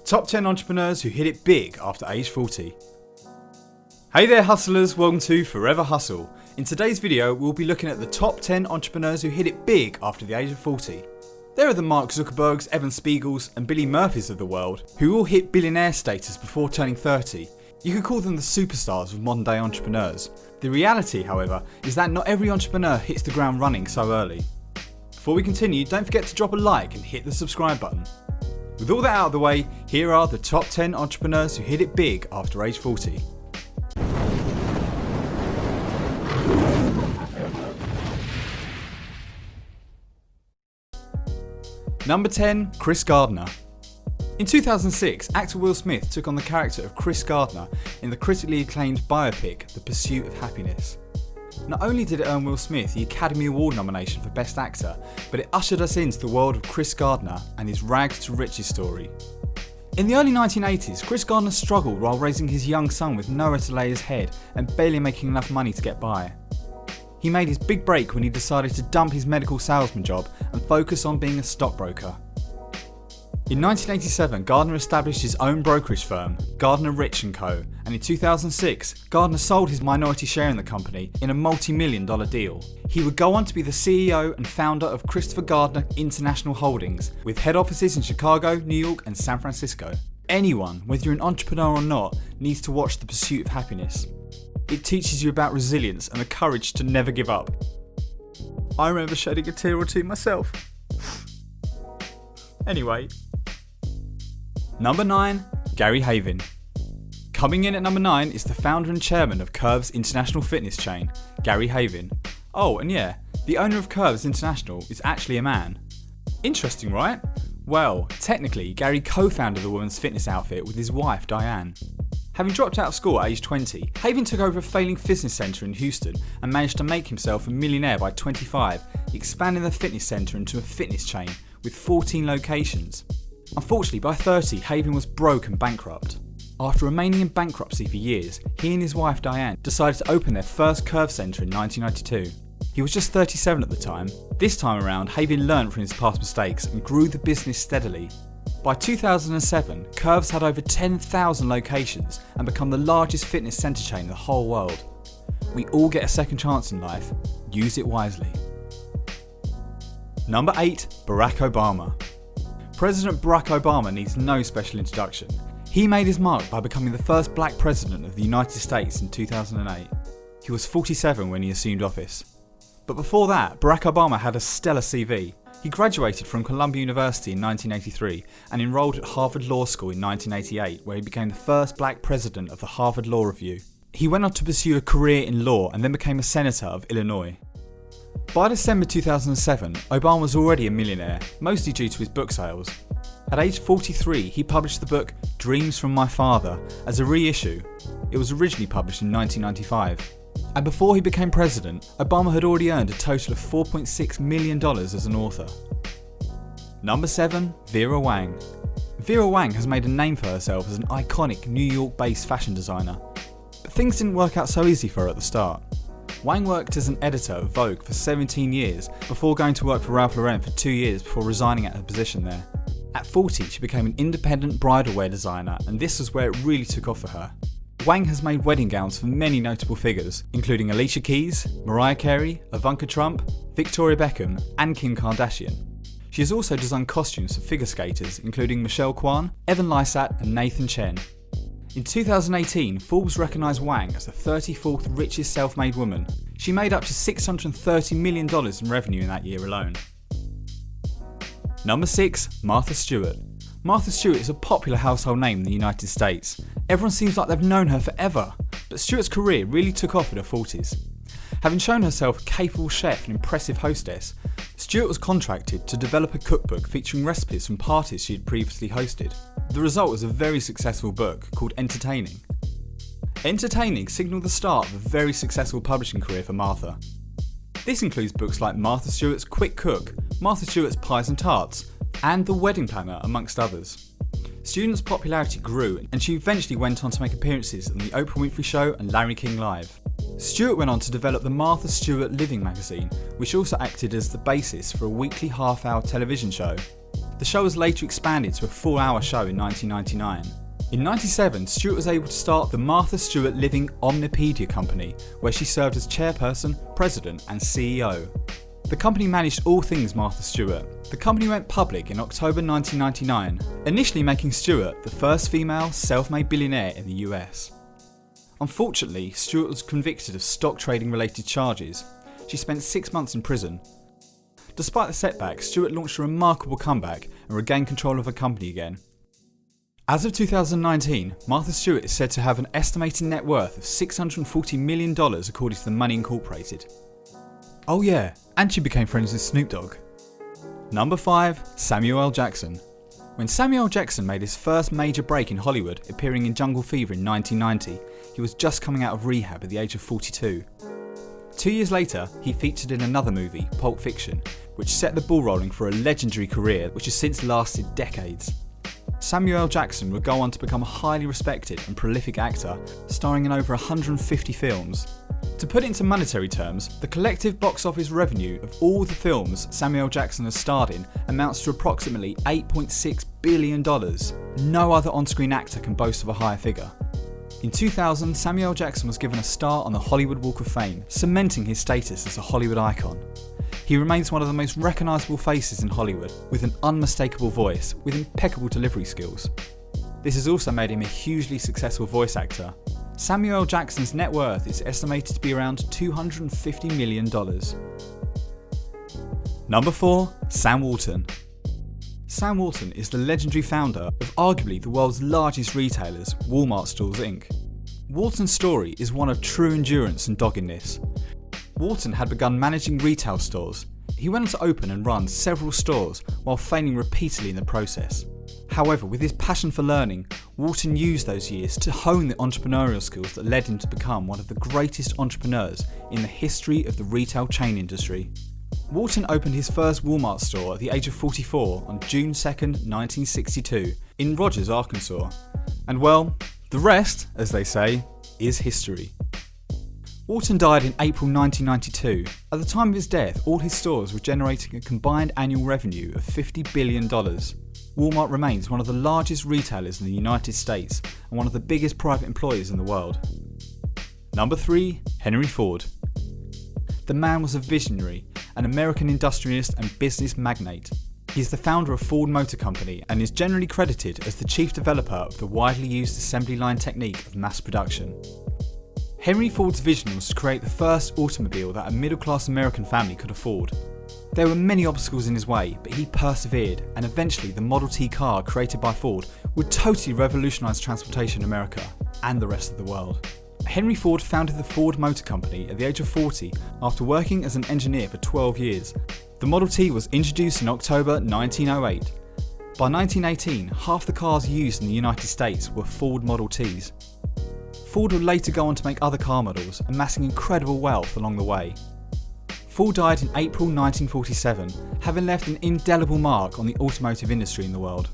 Top 10 entrepreneurs who hit it big after age 40. Hey there hustlers, welcome to Forever Hustle. In today's video we'll be looking at the top 10 entrepreneurs who hit it big after the age of 40. There are the Mark Zuckerbergs, Evan Spiegels and Billy Murphys of the world who all hit billionaire status before turning 30. You could call them the superstars of modern day entrepreneurs. The reality, however, is that not every entrepreneur hits the ground running so early. Before we continue, don't forget to drop a like and hit the subscribe button. With all that out of the way, here are the top 10 entrepreneurs who hit it big after age 40. Number 10, Chris Gardner. In 2006, actor Will Smith took on the character of Chris Gardner in the critically acclaimed biopic The Pursuit of Happyness. Not only did it earn Will Smith the Academy Award nomination for Best Actor, but it ushered us into the world of Chris Gardner and his rags to riches story. In the early 1980s, Chris Gardner struggled while raising his young son with nowhere to lay his head and barely making enough money to get by. He made his big break when he decided to dump his medical salesman job and focus on being a stockbroker. In 1987, Gardner established his own brokerage firm, Gardner Rich & Co, and in 2006, Gardner sold his minority share in the company in a multi-million-dollar deal. He would go on to be the CEO and founder of Christopher Gardner International Holdings, with head offices in Chicago, New York and San Francisco. Anyone, whether you're an entrepreneur or not, needs to watch The Pursuit of Happyness. It teaches you about resilience and the courage to never give up. I remember shedding a tear or two myself. Anyway. Number 9, Gary Heavin. Coming in at number 9 is the founder and chairman of Curves International fitness chain, Gary Heavin. Oh, and yeah, the owner of Curves International is actually a man. Interesting, right? Well, technically, Gary co-founded the women's fitness outfit with his wife, Diane. Having dropped out of school at age 20, Heavin took over a failing fitness centre in Houston and managed to make himself a millionaire by 25, expanding the fitness centre into a fitness chain with 14 locations. Unfortunately, by 30, Heavin was broke and bankrupt. After remaining in bankruptcy for years, he and his wife Diane decided to open their first Curve Centre in 1992. He was just 37 at the time. This time around, Heavin learned from his past mistakes and grew the business steadily. By 2007, Curves had over 10,000 locations and become the largest fitness centre chain in the whole world. We all get a second chance in life. Use it wisely. Number 8, Barack Obama. President Barack Obama needs no special introduction. He made his mark by becoming the first black president of the United States in 2008. He was 47 when he assumed office. But before that, Barack Obama had a stellar CV. He graduated from Columbia University in 1983 and enrolled at Harvard Law School in 1988, where he became the first black president of the Harvard Law Review. He went on to pursue a career in law and then became a senator of Illinois. By December 2007, Obama was already a millionaire, mostly due to his book sales. At age 43, he published the book Dreams from My Father as a reissue. It was originally published in 1995. And before he became president, Obama had already earned a total of $4.6 million as an author. Number 7, Vera Wang. Vera Wang has made a name for herself as an iconic New York-based fashion designer. But things didn't work out so easy for her at the start. Wang worked as an editor of Vogue for 17 years before going to work for Ralph Lauren for 2 years before resigning at her position there. At 40, she became an independent bridal wear designer, and this was where it really took off for her. Wang has made wedding gowns for many notable figures, including Alicia Keys, Mariah Carey, Ivanka Trump, Victoria Beckham and Kim Kardashian. She has also designed costumes for figure skaters including Michelle Kwan, Evan Lysat and Nathan Chen. In 2018, Forbes recognised Wang as the 34th richest self-made woman. She made up to $630 million in revenue in that year alone. Number 6, Martha Stewart. Martha Stewart is a popular household name in the United States. Everyone seems like they've known her forever, but Stewart's career really took off in her 40s. Having shown herself a capable chef and impressive hostess, Stewart was contracted to develop a cookbook featuring recipes from parties she had previously hosted. The result was a very successful book called Entertaining. Entertaining signalled the start of a very successful publishing career for Martha. This includes books like Martha Stewart's Quick Cook, Martha Stewart's Pies and Tarts, and The Wedding Planner, amongst others. Stewart's popularity grew and she eventually went on to make appearances on The Oprah Winfrey Show and Larry King Live. Stewart went on to develop the Martha Stewart Living magazine, which also acted as the basis for a weekly half-hour television show. The show was later expanded to a 4-hour show in 1999. In 1997, Stewart was able to start the Martha Stewart Living Omnipedia Company, where she served as chairperson, president and CEO. The company managed all things Martha Stewart. The company went public in October 1999, initially making Stewart the first female self-made billionaire in the US. Unfortunately, Stewart was convicted of stock trading related charges. She spent 6 months in prison. Despite the setback, Stewart launched a remarkable comeback and regained control of her company again. As of 2019, Martha Stewart is said to have an estimated net worth of $640 million according to the Money Incorporated. Oh yeah, and she became friends with Snoop Dogg. Number 5. Samuel L. Jackson. When Samuel L. Jackson made his first major break in Hollywood, appearing in Jungle Fever in 1990, he was just coming out of rehab at the age of 42. 2 years later, he featured in another movie, Pulp Fiction, which set the ball rolling for a legendary career which has since lasted decades. Samuel L. Jackson would go on to become a highly respected and prolific actor, starring in over 150 films. To put it into monetary terms, the collective box office revenue of all the films Samuel L. Jackson has starred in amounts to approximately $8.6 billion. No other on-screen actor can boast of a higher figure. In 2000, Samuel L. Jackson was given a star on the Hollywood Walk of Fame, cementing his status as a Hollywood icon. He remains one of the most recognisable faces in Hollywood, with an unmistakable voice, with impeccable delivery skills. This has also made him a hugely successful voice actor. Samuel L. Jackson's net worth is estimated to be around $250 million. Number 4. Sam Walton. Sam Walton is the legendary founder of arguably the world's largest retailers, Walmart Stores Inc. Walton's story is one of true endurance and doggedness. Walton had begun managing retail stores. He went on to open and run several stores while failing repeatedly in the process. However, with his passion for learning, Walton used those years to hone the entrepreneurial skills that led him to become one of the greatest entrepreneurs in the history of the retail chain industry. Walton opened his first Walmart store at the age of 44 on June 2nd, 1962, in Rogers, Arkansas. And well, the rest, as they say, is history. Walton died in April 1992. At the time of his death, all his stores were generating a combined annual revenue of $50 billion. Walmart remains one of the largest retailers in the United States and one of the biggest private employers in the world. Number 3. Henry Ford. The man was a visionary, an American industrialist and business magnate. He is the founder of Ford Motor Company and is generally credited as the chief developer of the widely used assembly line technique of mass production. Henry Ford's vision was to create the first automobile that a middle-class American family could afford. There were many obstacles in his way, but he persevered, and eventually the Model T car created by Ford would totally revolutionise transportation in America and the rest of the world. Henry Ford founded the Ford Motor Company at the age of 40 after working as an engineer for 12 years. The Model T was introduced in October 1908. By 1918, half the cars used in the United States were Ford Model Ts. Ford would later go on to make other car models, amassing incredible wealth along the way. Ford died in April 1947, having left an indelible mark on the automotive industry in the world.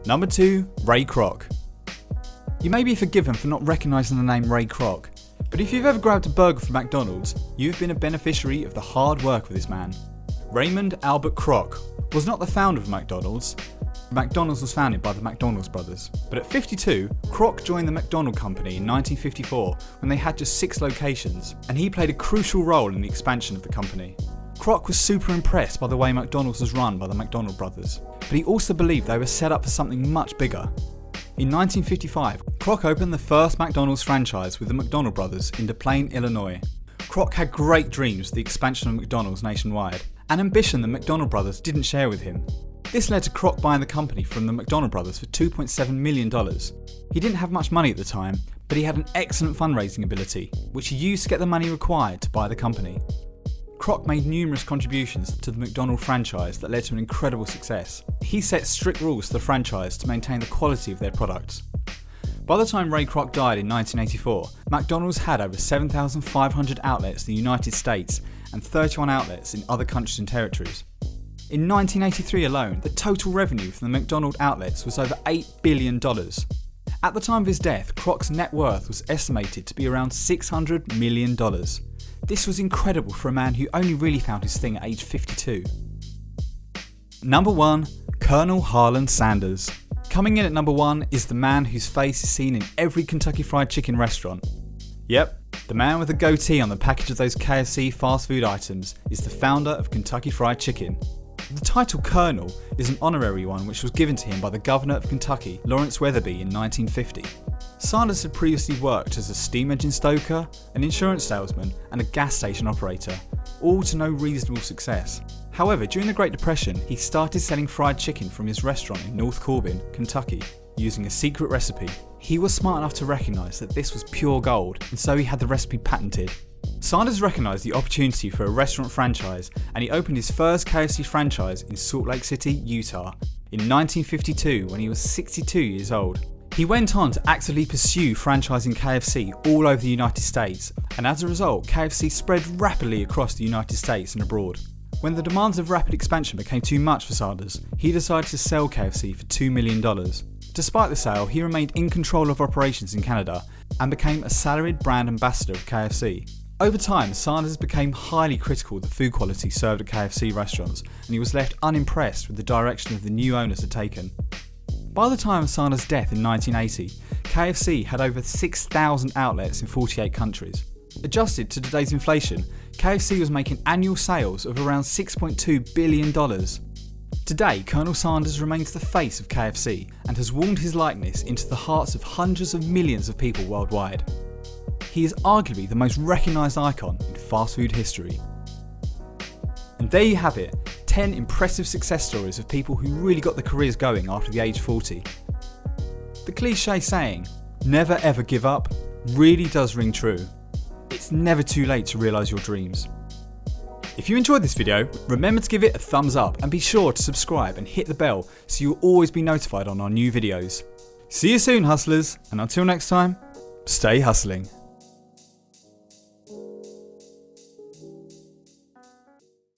Number 2. Ray Kroc. You may be forgiven for not recognising the name Ray Kroc, but if you've ever grabbed a burger from McDonald's, you've been a beneficiary of the hard work of this man. Raymond Albert Kroc was not the founder of McDonald's. McDonald's was founded by the McDonald's brothers. But at 52, Kroc joined the McDonald Company in 1954 when they had just 6 locations, and he played a crucial role in the expansion of the company. Kroc was super impressed by the way McDonald's was run by the McDonald brothers, but he also believed they were set up for something much bigger. In 1955, Kroc opened the first McDonald's franchise with the McDonald brothers in Des Plaines, Illinois. Kroc had great dreams for the expansion of McDonald's nationwide, an ambition the McDonald brothers didn't share with him. This led to Kroc buying the company from the McDonald brothers for $2.7 million. He didn't have much money at the time, but he had an excellent fundraising ability, which he used to get the money required to buy the company. Kroc made numerous contributions to the McDonald franchise that led to an incredible success. He set strict rules to the franchise to maintain the quality of their products. By the time Ray Kroc died in 1984, McDonald's had over 7,500 outlets in the United States and 31 outlets in other countries and territories. In 1983 alone, the total revenue from the McDonald outlets was over $8 billion. At the time of his death, Kroc's net worth was estimated to be around $600 million. This was incredible for a man who only really found his thing at age 52. Number 1. Colonel Harlan Sanders. Coming in at number 1 is the man whose face is seen in every Kentucky Fried Chicken restaurant. Yep, the man with the goatee on the package of those KFC fast food items is the founder of Kentucky Fried Chicken. The title Colonel is an honorary one which was given to him by the Governor of Kentucky, Lawrence Weatherby, in 1950. Sanders had previously worked as a steam engine stoker, an insurance salesman and a gas station operator, all to no reasonable success. However, during the Great Depression, he started selling fried chicken from his restaurant in North Corbin, Kentucky, using a secret recipe. He was smart enough to recognise that this was pure gold, and so he had the recipe patented. Sanders recognised the opportunity for a restaurant franchise, and he opened his first KFC franchise in Salt Lake City, Utah, in 1952 when he was 62 years old. He went on to actively pursue franchising KFC all over the United States, and as a result, KFC spread rapidly across the United States and abroad. When the demands of rapid expansion became too much for Sanders, he decided to sell KFC for $2 million. Despite the sale, he remained in control of operations in Canada and became a salaried brand ambassador of KFC. Over time, Sanders became highly critical of the food quality served at KFC restaurants, and he was left unimpressed with the direction of the new owners had taken. By the time of Sanders' death in 1980, KFC had over 6,000 outlets in 48 countries. Adjusted to today's inflation, KFC was making annual sales of around $6.2 billion. Today, Colonel Sanders remains the face of KFC and has warmed his likeness into the hearts of hundreds of millions of people worldwide. He is arguably the most recognised icon in fast food history. And there you have it, 10 impressive success stories of people who really got their careers going after the age 40. The cliche saying, never ever give up, really does ring true. It's never too late to realise your dreams. If you enjoyed this video, remember to give it a thumbs up and be sure to subscribe and hit the bell so you'll always be notified on our new videos. See you soon, hustlers, and until next time, stay hustling.